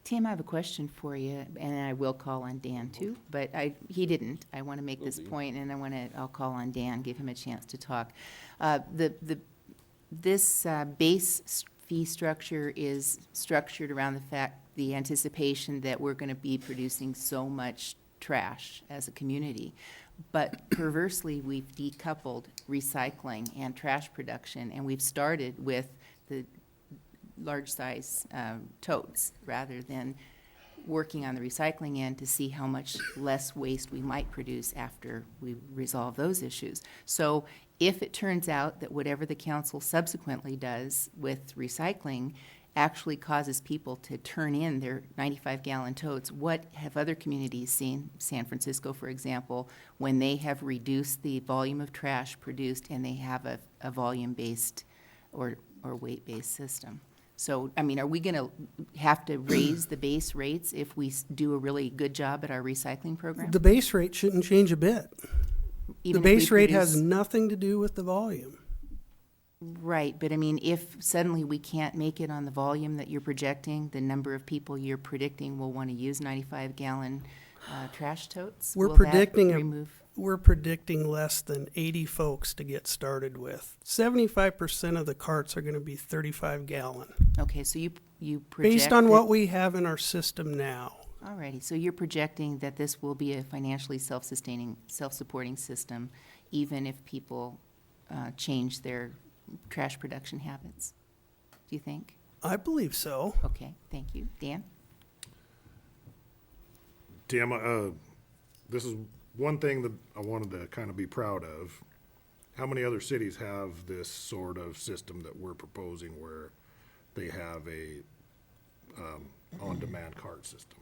Tim, I have a question for you, and I will call on Dan too, but he didn't. I want to make this point, and I'll call on Dan, give him a chance to talk. This base fee structure is structured around the anticipation that we're going to be producing so much trash as a community. But perversely, we've decoupled recycling and trash production, and we've started with the large size totes rather than working on the recycling end to see how much less waste we might produce after we resolve those issues. So if it turns out that whatever the council subsequently does with recycling actually causes people to turn in their 95-gallon totes, what have other communities seen, San Francisco, for example, when they have reduced the volume of trash produced and they have a volume-based or weight-based system? So, I mean, are we going to have to raise the base rates if we do a really good job at our recycling program? The base rate shouldn't change a bit. Even The if we base rate produce- has nothing to do with the volume. Right, but I mean, if suddenly we can't make it on the volume that you're projecting, the number of people you're predicting will want to use 95-gallon trash totes, We're will predicting that remove? We're predicting less than 80 folks to get started with. 75% of the carts are going to be 35-gallon. Okay, so you project Based on that- what we have in our system now. Alrighty, so you're projecting that this will be a financially self-sustaining, self-supporting system, even if people change their trash production habits, do you think? I believe so. Okay, thank you. Dan? Tim, this is one thing that I wanted to kind of be proud of. How many other cities have this sort of system that we're proposing where they have a on-demand cart system?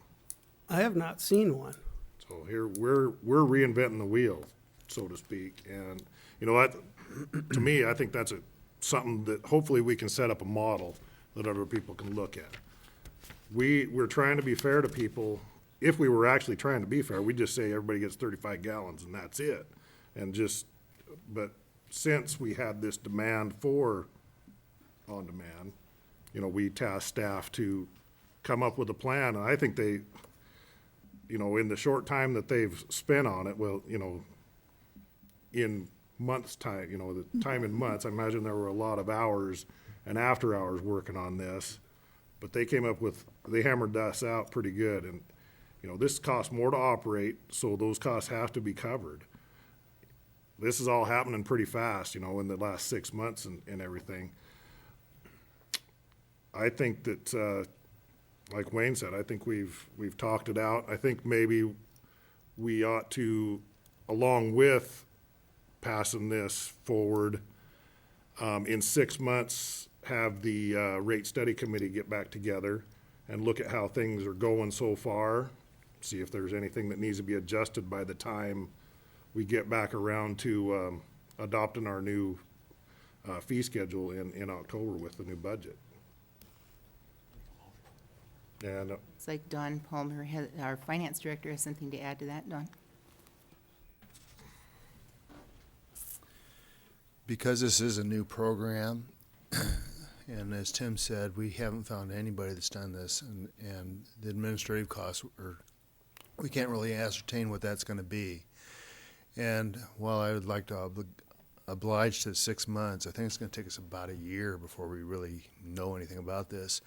I have not seen one. So here, we're reinventing the wheel, so to speak, and, you know what, to me, I think that's something that hopefully we can set up a model that other people can look at. We're trying to be fair to people. If we were actually trying to be fair, we'd just say everybody gets 35 gallons and that's it. But since we had this demand for on-demand, you know, we tasked staff to come up with a plan, and I think they, you know, in the short time that they've spent on it, well, you know, in months' time, you know, the time in months, I imagine there were a lot of hours and after hours working on this, but they hammered us out pretty good, and, you know, this costs more to operate, so those costs have to be covered. This is all happening pretty fast, you know, in the last 6 months and everything. I think that, like Wayne said, I think we've talked it out. I think maybe we ought to, along with passing this forward, in 6 months, have the rate study committee get back together and look at how things are going so far, see if there's anything that needs to be adjusted by the time we get back around to adopting our new fee schedule in October with the new budget. And It's like Don Palmer, our finance director, has something to add to that. Don? Because this is a new program, and as Tim said, we haven't found anybody that's done this, and the administrative costs we can't really ascertain what that's going to be. And while I would like to oblige to 6 months, I think it's going to take us about a year before we really know anything about this.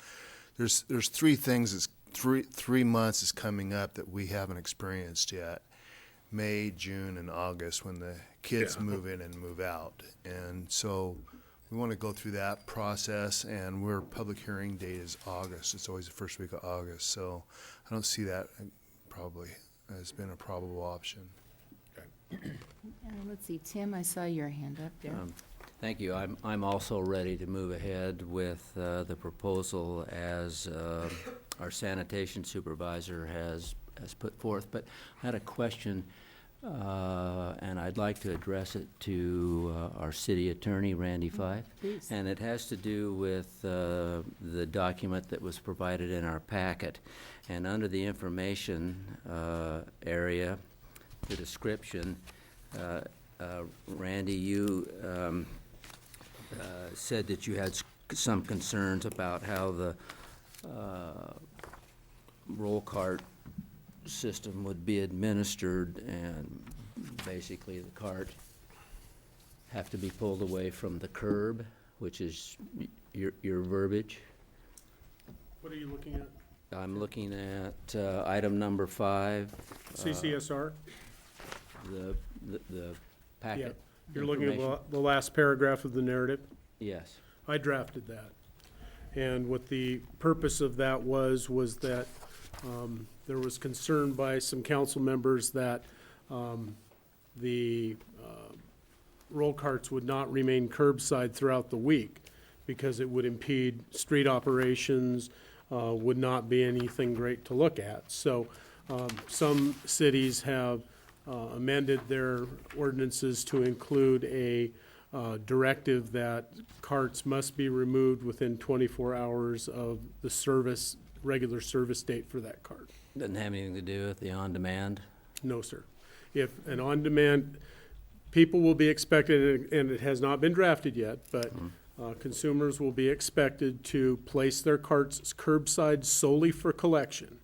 There's three things. Three months is coming up that we haven't experienced yet. May, June, and August, when the kids move in and move out. And so we want to go through that process, and our public hearing date is August. It's always the first week of August. So I don't see that probably as being a probable option. Let's see, Tim, I saw your hand up there. Thank you. I'm also ready to move ahead with the proposal as our sanitation supervisor has put forth. But I had a question, and I'd like to address it to our city attorney, Randy Fife. Please. And it has to do with the document that was provided in our packet. And under the information area, the description, Randy, you said that you had some concerns about how the roll cart system would be administered, and basically the cart have to be pulled away from the curb, which is your verbiage. What are you looking at? I'm looking at item number 5. CCSR? The Yeah. packet. You're looking at information. the last paragraph of the narrative? Yes. I drafted that. And what the purpose of that was that there was concern by some council members that the roll carts would not remain curbside throughout the week because it would impede street operations, would not be anything great to look at. So some cities have amended their ordinances to include a directive that carts must be removed within 24 hours of the regular service date for that cart. Doesn't have anything to do with the on-demand? No, sir. If an on-demand, people will be expected, and it has not been drafted yet, but consumers will be expected to place their carts curbside solely for collection.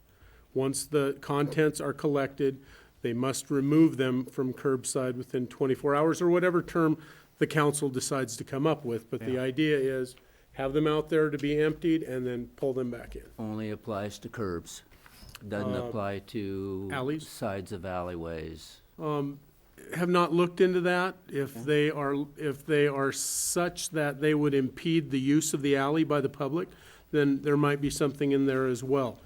Once the contents are collected, they must remove them from curbside within 24 hours, or whatever term the council decides to come up with. But the idea is have them out there to be emptied and then pull them back in. Only applies to curbs. Doesn't apply to alleys? sides of alleyways. Have not looked into that. If they are such that they would impede the use of the alley by the public, then there might be something in there as well.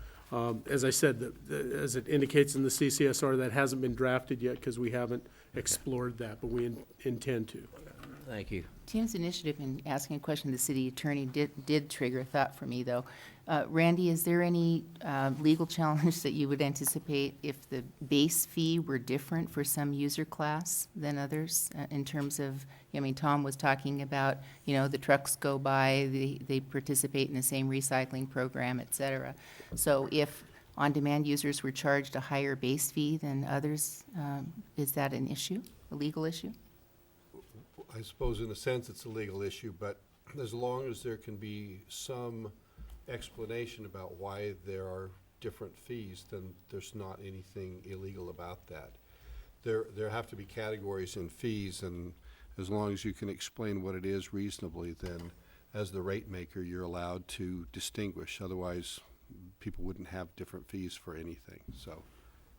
As I said, as it indicates in the CCSR, that hasn't been drafted yet because we haven't explored that, but we intend to. Thank you. Tim's initiative in asking a question to the city attorney did trigger a thought for me, though. Randy, is there any legal challenge that you would anticipate if the base fee were different for some user class than others in terms of, I mean, Tom was talking about, the trucks go by, they participate in the same recycling program, et cetera. So if on-demand users were charged a higher base fee than others, is that an issue, a legal issue? I suppose in a sense it's a legal issue, but as long as there can be some explanation about why there are different fees, then there's not anything illegal about that. There have to be categories in fees, and as long as you can explain what it is reasonably, then as the rate maker, you're allowed to distinguish. Otherwise, people wouldn't have different fees for anything. So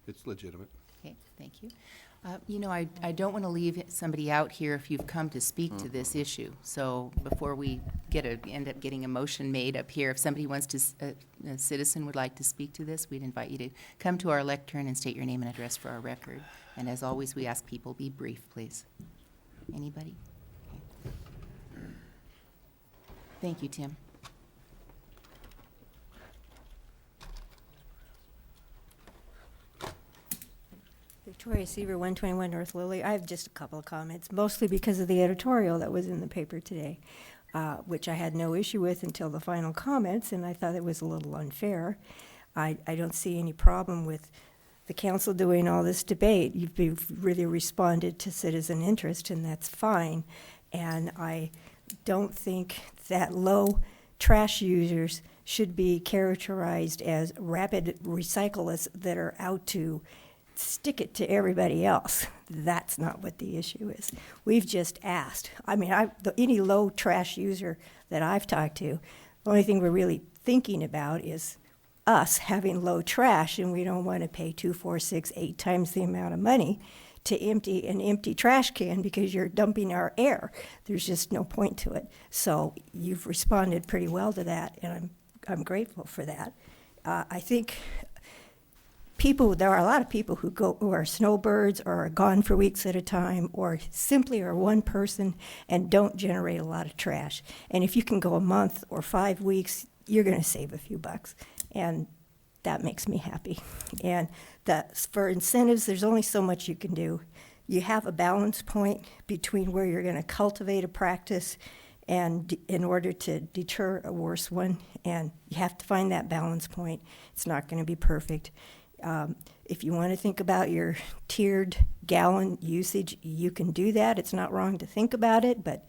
it's legitimate. Okay, thank you. I don't want to leave somebody out here if you've come to speak to this issue. So before we end up getting a motion made up here, if somebody wants to, a citizen would like to speak to this, we'd invite you to come to our lectern and state your name and address for our record. And as always, we ask people be brief, please. Anybody? Okay. Thank you, Tim. Victoria Seaver, 121 North Lily. I have just a couple of comments, mostly because of the editorial that was in the paper today, which I had no issue with until the final comments, and I thought it was a little unfair. I don't see any problem with the council doing all this debate. You've really responded to citizen interest, and that's fine. And I don't think that low trash users should be characterized as rapid recyclists that are out to stick it to everybody else. That's not what the issue is. We've just asked. I mean, any low trash user that I've talked to, the only thing we're really thinking about is us having low trash, and we don't want to pay 2, 4, 6, 8 times the amount of money to empty an empty trash can because you're dumping our air. There's just no point to it. So you've responded pretty well to that, and I'm grateful for that. I think there are a lot of people who are snowbirds or are gone for weeks at a time, or simply are one person and don't generate a lot of trash. And if you can go a month or 5 weeks, you're going to save a few bucks, and that makes me happy. And for incentives, there's only so much you can do. You have a balance point between where you're going to cultivate a practice and in order to deter a worse one, and you have to find that balance point. It's not going to be perfect. If you want to think about your tiered gallon usage, you can do that. It's not wrong to think about it, but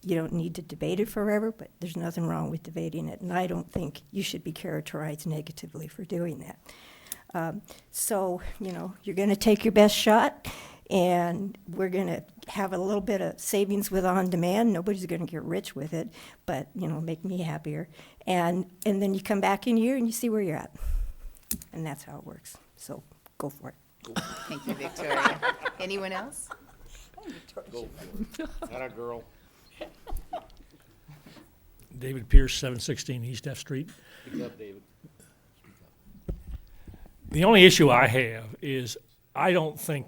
you don't need to debate it forever, but there's nothing wrong with debating it, and I don't think you should be characterized negatively for doing that. So, you're going to take your best shot, and we're going to have a little bit of savings with on-demand. Nobody's going to get rich with it, but, make me happier. And then you come back in a year and you see where you're at. And that's how it works. So go for it. Thank you, Victoria. Anyone else? Atta girl. David Pierce, 716 East F Street. Speak up, David. The only issue I have is I don't think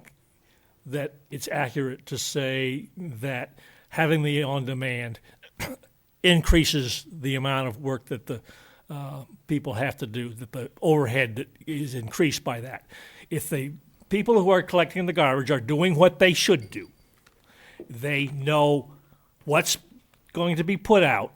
that it's accurate to say that having the on-demand increases the amount of work that the people have to do, that the overhead that is increased by that. If the people who are collecting the garbage are doing what they should do, they know what's going to be put out,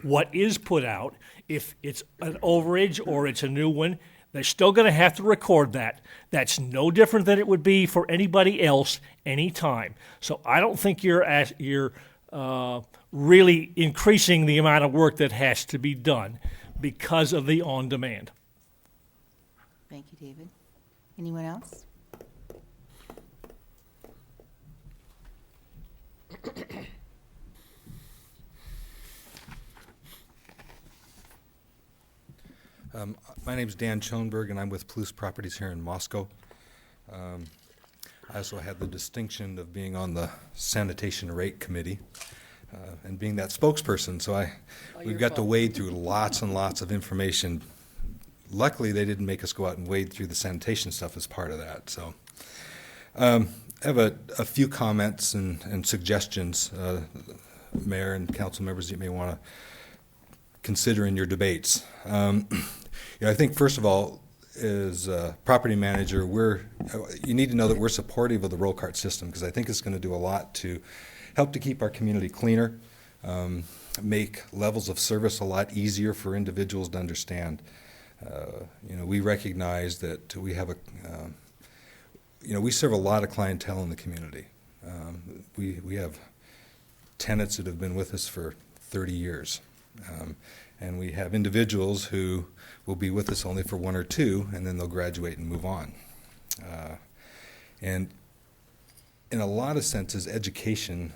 what is put out. If it's an overage or it's a new one, they're still going to have to record that. That's no different than it would be for anybody else anytime. So I don't think you're really increasing the amount of work that has to be done because of the on-demand. Thank you, David. Anyone else? My name's Dan Schoenberg, and I'm with Palouse Properties here in Moscow. I also had the distinction of being on the Sanitation Rate Committee and being that spokesperson, so we've got to wade through lots and lots of information. Luckily, they didn't make us go out and wade through the sanitation stuff as part of that. So I have a few comments and suggestions, Mayor and council members, you may want to consider in your debates. I think, first of all, as a property manager, you need to know that we're supportive of the roll cart system, because I think it's going to do a lot to help to keep our community cleaner, make levels of service a lot easier for individuals to understand. We recognize that we have we serve a lot of clientele in the community. We have tenants that have been with us for 30 years. And we have individuals who will be with us only for 1 or 2, and then they'll graduate and move on. And in a lot of senses, education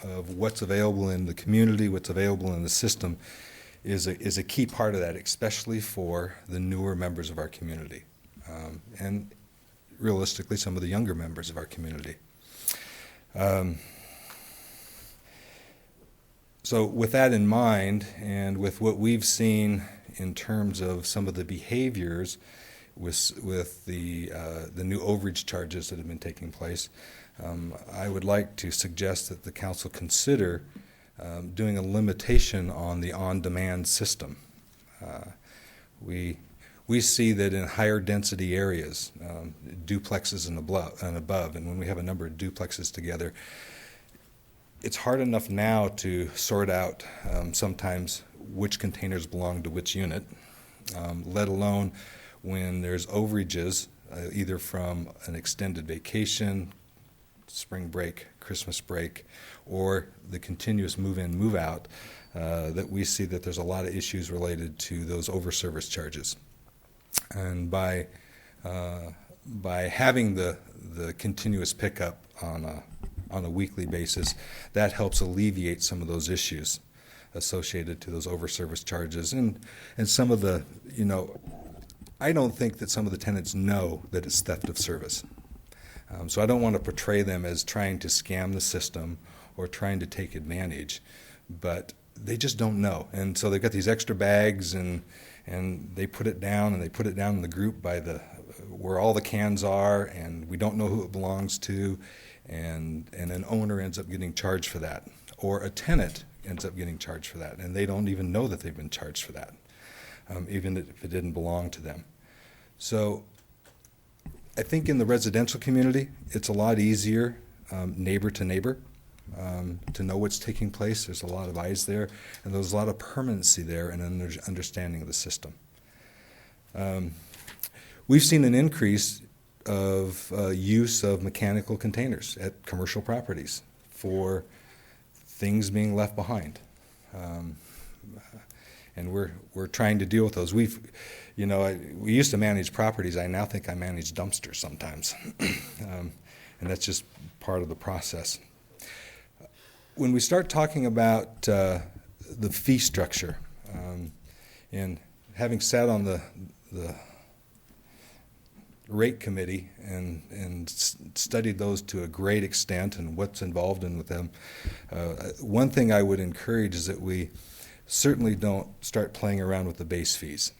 of what's available in the community, what's available in the system, is a key part of that, especially for the newer members of our community, and realistically, some of the younger members of our community. So with that in mind, and with what we've seen in terms of some of the behaviors with the new overage charges that have been taking place, I would like to suggest that the council consider doing a limitation on the on-demand system. We see that in higher density areas, duplexes and above, and when we have a number of duplexes together, it's hard enough now to sort out sometimes which containers belong to which unit, let alone when there's overages, either from an extended vacation, spring break, Christmas break, or the continuous move-in, move-out, that we see that there's a lot of issues related to those over-service charges. And by having the continuous pickup on a weekly basis, that helps alleviate some of those issues associated to those over-service charges. And some of the, I don't think that some of the tenants know that it's theft of service. So I don't want to portray them as trying to scam the system or trying to take advantage, but they just don't know. And so they've got these extra bags, and they put it down, and they put it down in the group by where all the cans are, and we don't know who it belongs to. And an owner ends up getting charged for that, or a tenant ends up getting charged for that, and they don't even know that they've been charged for that, even if it didn't belong to them. So I think in the residential community, it's a lot easier, neighbor to neighbor, to know what's taking place. There's a lot of eyes there, and there's a lot of permanency there and an understanding of the system. We've seen an increase of use of mechanical containers at commercial properties for things being left behind. And we're trying to deal with those. We used to manage properties. I now think I manage dumpsters sometimes. And that's just part of the process. When we start talking about the fee structure, and having sat on the rate committee and studied those to a great extent and what's involved in with them, one thing I would encourage is that we certainly don't start playing around with the base fees.